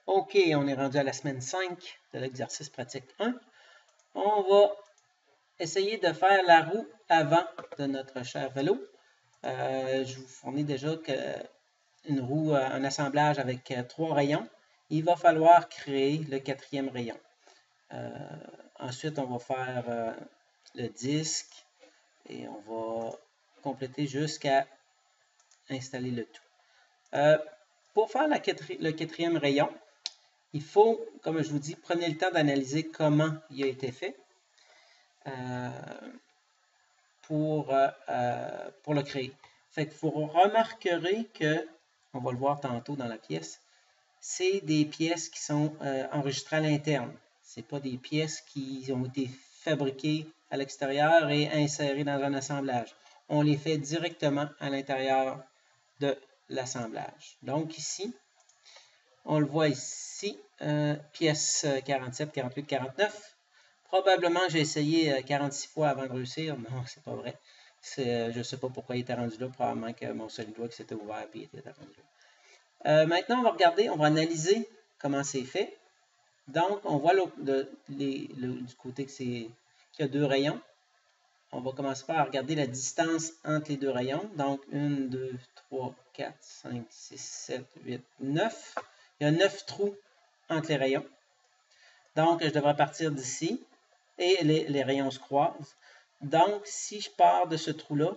OK, on est rendu à la semaine 5 de l'exercice pratique 1. On va essayer de faire la roue avant de notre cher vélo. Je vous fournis déjà une roue, un assemblage avec 3 rayons. Il va falloir créer le 4e rayon. Ensuite, on va faire le disque et on va compléter jusqu'à installer le tout. Pour faire le 4e rayon, il faut, comme je vous dis, prenez le temps d'analyser comment il a été fait pour le créer. Fait que vous remarquerez que, on va le voir tantôt dans la pièce, c'est des pièces qui sont enregistrées à l'interne. Ce n'est pas des pièces qui ont été fabriquées à l'extérieur et insérées dans un assemblage. On les fait directement à l'intérieur de l'assemblage. Donc ici, on le voit ici, pièce 47, 48, 49. Probablement j'ai essayé 46 fois avant de réussir. Non, c'est pas vrai. Je ne sais pas pourquoi il était rendu là. Probablement que mon SolidWorks s'était ouvert et il était rendu là. Maintenant, on va regarder, on va analyser comment c'est fait. Donc, on voit du côté qu'il y a 2 rayons. On va commencer par regarder la distance entre les 2 rayons. Donc, 1, 2, 3, 4, 5, 6, 7, 8, 9. Il y a 9 trous entre les rayons. Donc, je devrais partir d'ici et les rayons se croisent. Donc, si je pars de ce trou-là,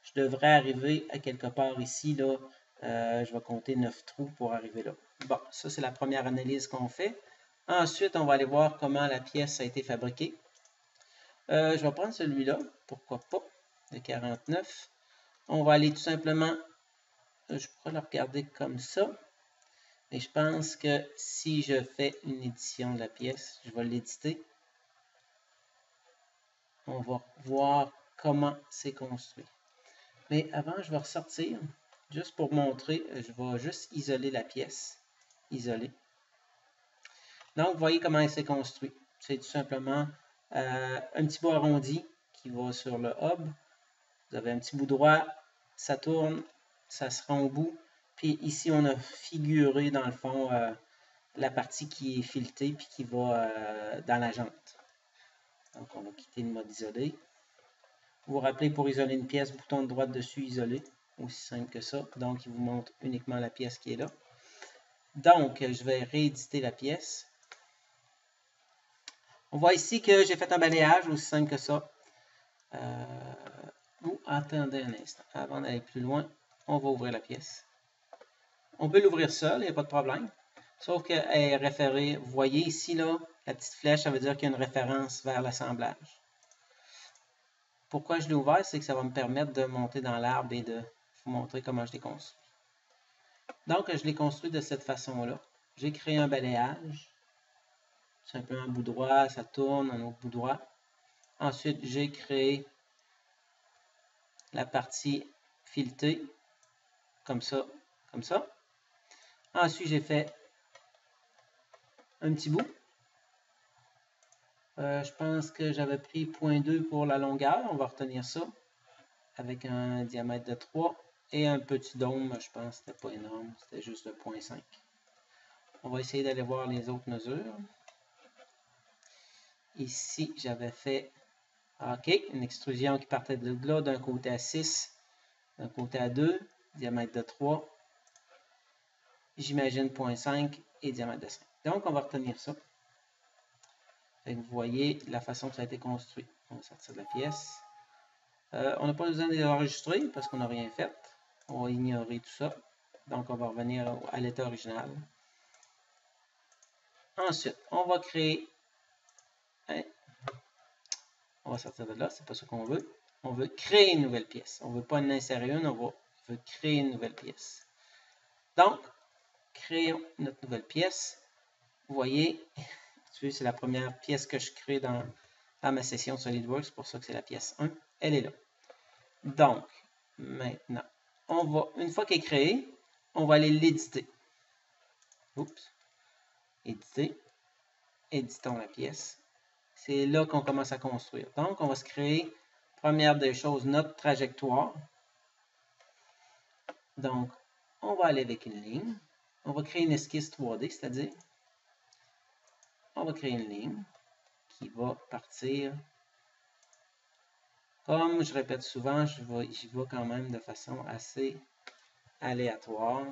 je devrais arriver à quelque part ici. Là, je vais compter 9 trous pour arriver là. Bon, ça, c'est la première analyse qu'on fait. Ensuite, on va aller voir comment la pièce a été fabriquée. Je vais prendre celui-là, pourquoi pas, le 49. On va aller tout simplement, je pourrais le regarder comme ça. Et je pense que si je fais une édition de la pièce, je vais l'éditer. On va voir comment c'est construit. Mais avant, je vais ressortir, juste pour montrer, je vais juste isoler la pièce. Isoler. Donc, vous voyez comment elle s'est construite. C'est tout simplement un petit bout arrondi qui va sur le hub. Vous avez un petit bout droit, ça tourne, ça se rend au bout. Puis ici, on a figuré dans le fond la partie qui est filetée puis qui va dans la jante. Donc, on va quitter le mode isolé. Vous vous rappelez, pour isoler une pièce, bouton de droite dessus, isoler. Aussi simple que ça. Donc, il vous montre uniquement la pièce qui est là. Donc, je vais rééditer la pièce. On voit ici que j'ai fait un balayage, aussi simple que ça. Attendez un instant. Avant d'aller plus loin, on va ouvrir la pièce. On peut l'ouvrir seul, il n'y a pas de problème. Sauf qu'elle est référée. Vous voyez ici, là, la petite flèche, ça veut dire qu'il y a une référence vers l'assemblage. Pourquoi je l'ai ouvert, c'est que ça va me permettre de monter dans l'arbre et de vous montrer comment je l'ai construit. Donc, je l'ai construit de cette façon-là. J'ai créé un balayage. Simplement un bout droit, ça tourne, un autre bout droit. Ensuite, j'ai créé la partie filetée, comme ça, comme ça. Ensuite, j'ai fait un petit bout. Je pense que j'avais pris 0.2 pour la longueur. On va retenir ça avec un diamètre de 3 et un petit dôme. Je pense que c'était pas énorme. C'était juste le 0.5. On va essayer d'aller voir les autres mesures. Ici, j'avais fait une extrusion qui partait de là, d'un côté à 6, d'un côté à 2, diamètre de 3. J'imagine 0.5 et diamètre de 5. Donc, on va retenir ça. Et vous voyez la façon que ça a été construit. On va sortir de la pièce. On n'a pas besoin de l'enregistrer parce qu'on n'a rien fait. On va ignorer tout ça. Donc, on va revenir à l'état original. Ensuite, on va créer... On va sortir de là, c'est pas ce qu'on veut. On veut créer une nouvelle pièce. On ne veut pas en insérer une, on veut créer une nouvelle pièce. Donc, créons notre nouvelle pièce. Vous voyez, c'est la première pièce que je crée dans ma session SolidWorks, c'est pour ça que c'est la pièce 1. Elle est là. Donc, maintenant, une fois qu'elle est créée, on va aller l'éditer. Oups. Éditer. Éditons la pièce. C'est là qu'on commence à construire. Donc, on va se créer, première des choses, notre trajectoire. Donc, on va aller avec une ligne. on va créer une esquisse 3D, c'est-à-dire, on va créer une ligne qui va partir. Comme je répète souvent, j'y vais quand même de façon assez aléatoire.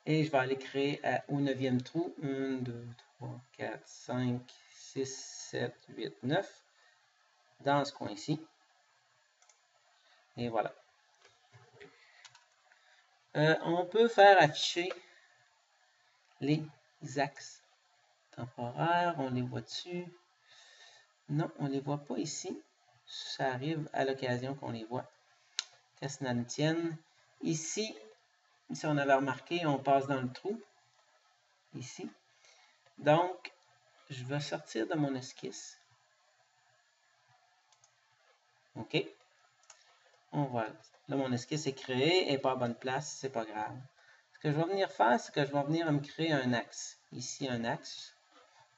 Et je vais aller créer au 9e trou 1, 2, 3, 4, 5, 6, 7, 8, 9 dans ce coin-ci. Et voilà. On peut faire afficher les axes temporaires. On les voit dessus. Non, on ne les voit pas ici. Ça arrive à l'occasion qu'on les voit. Qu'à cela ne tienne. Ici, si on avait remarqué, on passe dans le trou. Ici. Donc, je vais sortir de mon esquisse. OK. On voit. Là, mon esquisse est créée. Elle n'est pas à bonne place. C'est pas grave. Ce que je vais venir faire, c'est que je vais venir me créer un axe. Ici, un axe.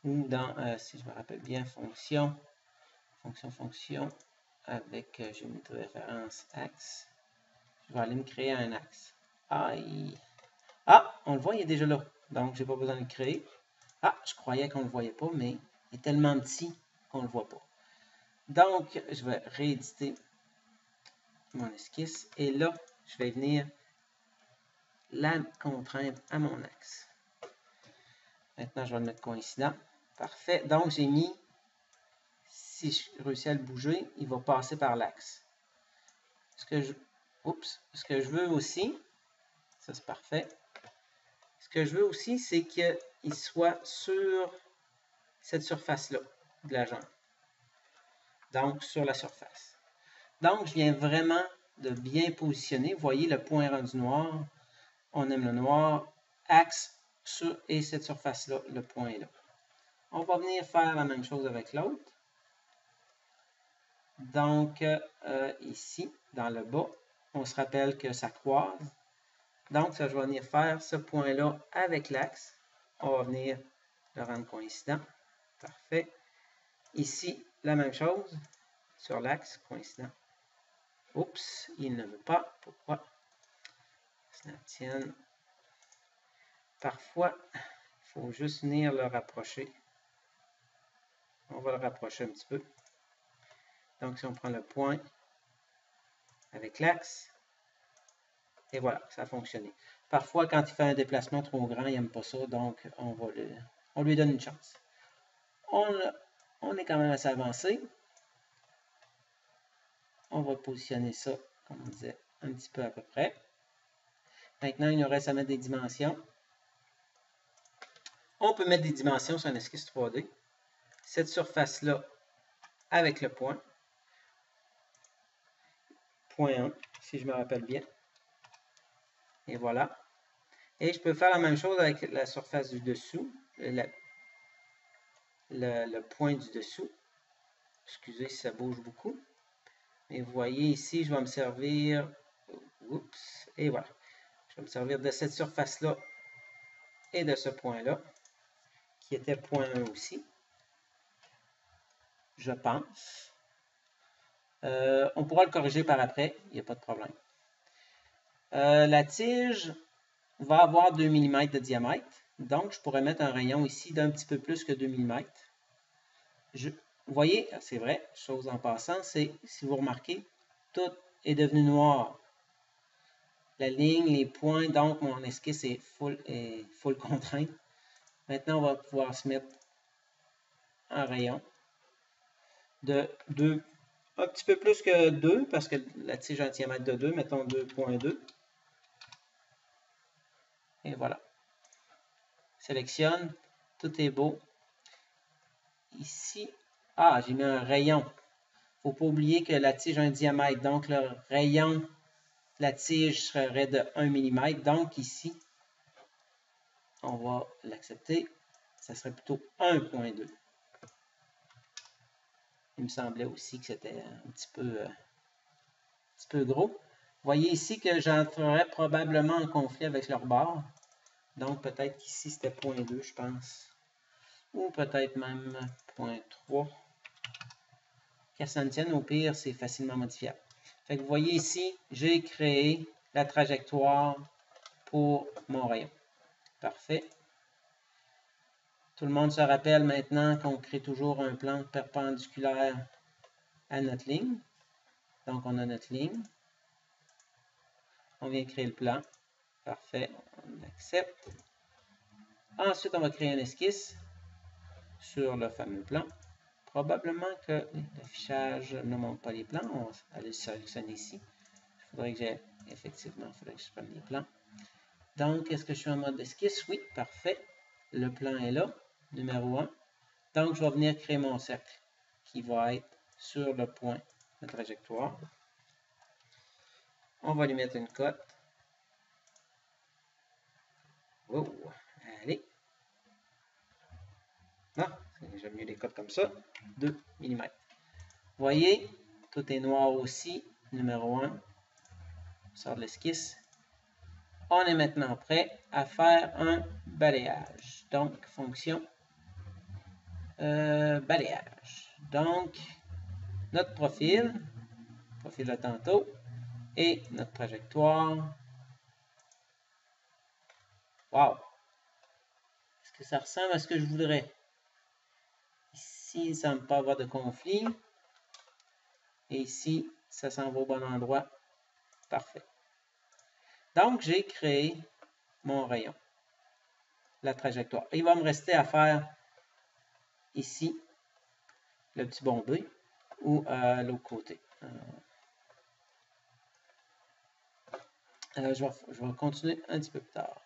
Ou dans, si je me rappelle bien, fonction, avec géométrie de référence, axe. Je vais aller me créer un axe. Ah, on le voit, il est déjà là. Donc, je n'ai pas besoin de le créer. Ah, je croyais qu'on ne le voyait pas, mais il est tellement petit qu'on ne le voit pas. Donc, je vais rééditer mon esquisse. Et là, je vais venir la contraindre à mon axe. Maintenant, je vais le mettre coïncident. Parfait. Donc, j'ai mis, si je réussis à le bouger, il va passer par l'axe. Ce que je veux aussi, ça c'est parfait. Ce que je veux aussi, c'est qu'il soit sur cette surface-là de la jambe. Donc, sur la surface. Donc, je viens vraiment de bien positionner. Vous voyez le point rendu noir. On aime le noir. Axe sur, et cette surface-là, le point est là. On va venir faire la même chose avec l'autre. Donc, ici, dans le bas, on se rappelle que ça croise. Donc, ça, je vais venir faire ce point-là avec l'axe. On va venir le rendre coïncident. Parfait. Ici, la même chose. Sur l'axe, coïncident. Oups, il ne veut pas. Pourquoi? Ça tienne. Parfois, il faut juste venir le rapprocher. On va le rapprocher un petit peu. Donc, si on prend le point avec l'axe, et voilà, ça a fonctionné. Parfois, quand il fait un déplacement trop grand, il n'aime pas ça, donc on lui donne une chance. On est quand même assez avancé. On va positionner ça, comme on disait, un petit peu à peu près. Maintenant, il nous reste à mettre des dimensions. On peut mettre des dimensions sur un esquisse 3D. Cette surface-là, avec le point. Point 1, si je me rappelle bien. Et voilà. Et je peux faire la même chose avec la surface du dessous. Le point du dessous. Excusez si ça bouge beaucoup. Et vous voyez ici, je vais me servir. Oups. Et voilà. Je vais me servir de cette surface-là et de ce point-là, qui était point 1 aussi. Je pense. On pourra le corriger par après, il n'y a pas de problème. La tige va avoir 2 mm de diamètre, donc je pourrais mettre un rayon ici d'un petit peu plus que 2 mm. Vous voyez, c'est vrai, chose en passant, c'est, si vous remarquez, tout est devenu noir. La ligne, les points, donc mon esquisse est full contrainte. Maintenant, on va pouvoir se mettre un rayon de 2, un petit peu plus que 2, parce que la tige a un diamètre de 2, mettons 2.2. Et voilà. Sélectionne, tout est beau. Ici, j'ai mis un rayon. Il ne faut pas oublier que la tige a un diamètre, donc le rayon de la tige serait de 1 mm. Donc ici, on va l'accepter. Ça serait plutôt 1.2. Il me semblait aussi que c'était un petit peu gros. Vous voyez ici que j'entrerais probablement en conflit avec leur bord. Donc peut-être qu'ici c'était 0.2, je pense. Ou peut-être même 0.3. Qu'à ça ne tienne, au pire, c'est facilement modifiable. Fait que vous voyez ici, j'ai créé la trajectoire pour mon rayon. Parfait. Tout le monde se rappelle maintenant qu'on crée toujours un plan perpendiculaire à notre ligne. Donc, on a notre ligne. On vient créer le plan. Parfait. On accepte. Ensuite, on va créer un esquisse sur le fameux plan. Probablement que l'affichage ne montre pas les plans. On va aller sélectionner ici. Il faudrait que j'ai effectivement, il faudrait que je prenne les plans. Donc, est-ce que je suis en mode esquisse? Oui, parfait. Le plan est là, numéro 1. Donc, je vais venir créer mon cercle qui va être sur le point de trajectoire. On va lui mettre une cote. Oh, allez. Non, j'aime mieux les cotes comme ça. 2 mm. Vous voyez, tout est noir aussi. Numéro 1. On sort de l'esquisse. On est maintenant prêt à faire un balayage. Donc, fonction balayage. Donc, notre profil de tantôt, et notre trajectoire. Wow! Est-ce que ça ressemble à ce que je voudrais? Ici, il ne semble pas avoir de conflit. Et ici, ça s'en va au bon endroit. Parfait. Donc, j'ai créé mon rayon, la trajectoire. Il va me rester à faire ici le petit bombé ou à l'autre côté. Je vais continuer un petit peu plus tard.